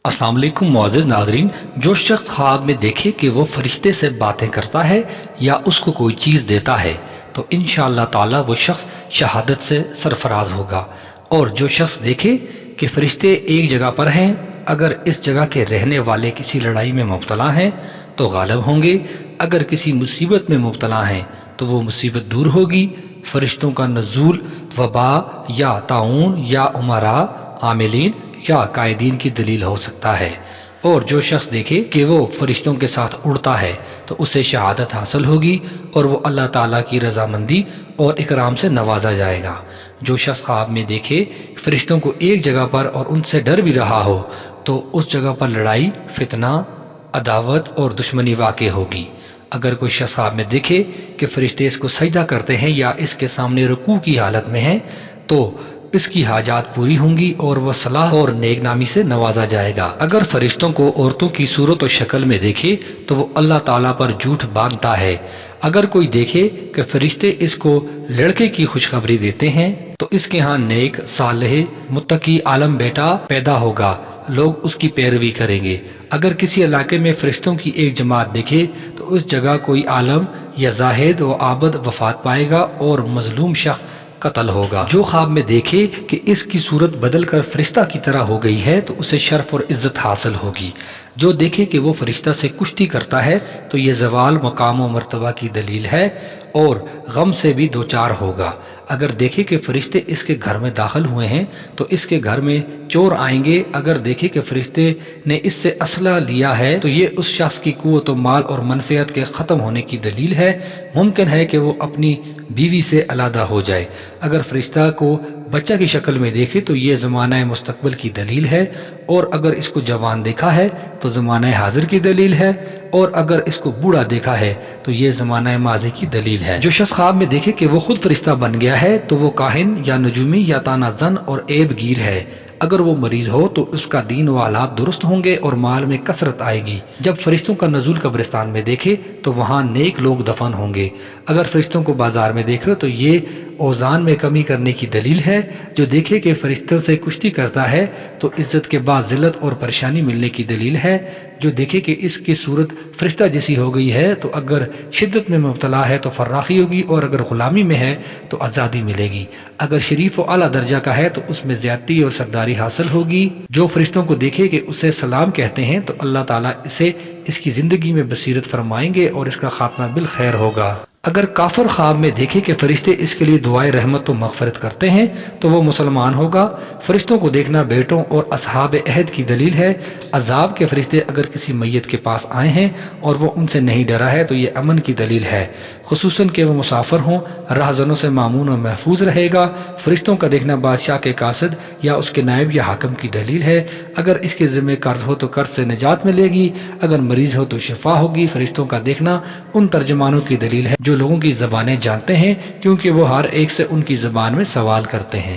अस्सलाम वालेकुम मुअज़्ज़िज़ नाज़रीन। जो शख्स ख्वाब में देखे कि वो फरिश्ते से बातें करता है या उसको कोई चीज़ देता है तो इंशाअल्लाह ताला वो शख्स शहादत से सरफराज होगा। और जो शख्स देखे कि फरिश्ते एक जगह पर हैं, अगर इस जगह के रहने वाले किसी लड़ाई में मुब्तला हैं तो गालिब होंगे, अगर किसी मुसीबत में मुब्तला हैं तो वो मुसीबत दूर होगी। फरिश्तों का नज़ूल वबा या ताउन या उमरा आमिलीन या कायदीन की दलील हो सकता है। और जो शख्स देखे कि वो फरिश्तों के साथ उड़ता है तो उसे शहादत हासिल होगी और वो अल्लाह ताला की रज़ामंदी और इकराम से नवाजा जाएगा। जो शख्स ख्वाब में देखे फरिश्तों को एक जगह पर और उनसे डर भी रहा हो तो उस जगह पर लड़ाई, फितना, अदावत और दुश्मनी वाक़ई होगी। अगर कोई शख्स ख्वाब में देखे कि फरिश्ते इसको सजदा करते हैं या इसके सामने रुकू की हालत में हैं तो इसकी हाजात पूरी होंगी और वह सलाह और नेकनामी से नवाजा जाएगा। अगर फरिश्तों को औरतों की सूरत और शक्ल में देखे तो वो अल्लाह ताला पर झूठ बांधता है। अगर कोई देखे कि फरिश्ते इसको लड़के की खुशखबरी देते हैं तो इसके यहाँ नेक, सालेह, मुत्तकी आलम बेटा पैदा होगा, लोग उसकी पैरवी करेंगे। अगर किसी इलाके में फरिश्तों की एक जमात देखे तो उस जगह कोई आलम या जाहिद व आबद वफात पाएगा और मजलूम शख्स कत्ल होगा। जो ख्वाब में देखे कि इसकी सूरत बदल कर फरिश्ता की तरह हो गई है तो उसे शर्फ और इज्जत हासिल होगी। जो देखे कि वो फरिश्ता से कुश्ती करता है तो ये ज़वाल मकाम व मर्तबा की दलील है और गम से भी दो चार होगा। अगर देखे कि फरिश्ते इसके घर में दाखिल हुए हैं तो इसके घर में चोर आएंगे। अगर देखे कि फरिश्ते ने इससे असला लिया है तो ये उस शख्स की कुव्वत व माल और मनफियत के ख़त्म होने की दलील है। मुमकिन है कि वो अपनी बीवी से अलहदा हो जाए। अगर फरिश्ता को बच्चा की शक्ल में देखे तो ये ज़माना मुस्तकबिल की दलील है और अगर इसको जवान देखा है तो ज़माना हाजिर की दलील है और अगर इसको बूढ़ा देखा है तो ये ज़माना माजी की दलील है। जो शख्स ख्वाब में देखे कि वो खुद फरिश्ता बन गया है तो वो काहिन या नजूमी या तानाजन और ऐबगीर है। अगर वो मरीज हो तो उसका दीन व हालात दुरुस्त होंगे और माल में कसरत आएगी। जब फरिश्तों का नज़ूल कब्रिस्तान में देखे तो वहाँ नेक लोग दफन होंगे। अगर फरिश्तों को बाजार में देखे तो ये औज़ान में कमी करने की दलील है। जो देखे कि फरिश्तों से कुश्ती करता है तो इज्जत के बाद जिल्लत और परेशानी मिलने की दलील है। जो देखे कि इसकी सूरत फरिश्ता जैसी हो गई है तो अगर शिद्दत में मुब्तला है तो फर्राखी होगी और अगर गुलामी में है तो आज़ादी मिलेगी। अगर शरीफ व आला दर्जा का है तो उसमें ज़्यादती और सरदारी हासिल होगी। जो फरिश्तों को देखे कि उसे सलाम कहते हैं तो अल्लाह ताला इसे इसकी ज़िंदगी में बसीरत फरमाएंगे और इसका खात्मा बिल खैर होगा। अगर काफिर ख्वाब में देखे कि फरिश्ते इसके लिए दुआए रहमत व मग़फ़िरत करते हैं तो वो मुसलमान होगा। फरिश्तों को देखना बेटों और असहाब अहद की दलील है। अज़ाब के फरिश्ते अगर किसी मैयत के पास आए हैं और वो उनसे नहीं डरा है तो ये अमन की दलील है, खुसूसन कि वो मुसाफिर हों, राहज़नों से मामून और महफूज रहेगा। फरिश्तों का देखना बादशाह के कासिद या उसके नायब या हाकिम की दलील है। अगर इसके ज़िम्मे कर्ज हो तो कर्ज से निजात मिलेगी, अगर मरीज हो तो शिफा होगी। फरिश्तों का देखना उन तर्जमानों की दलील है जो लोगों की ज़बानें जानते हैं क्योंकि वो हर एक से उनकी ज़बान में सवाल करते हैं।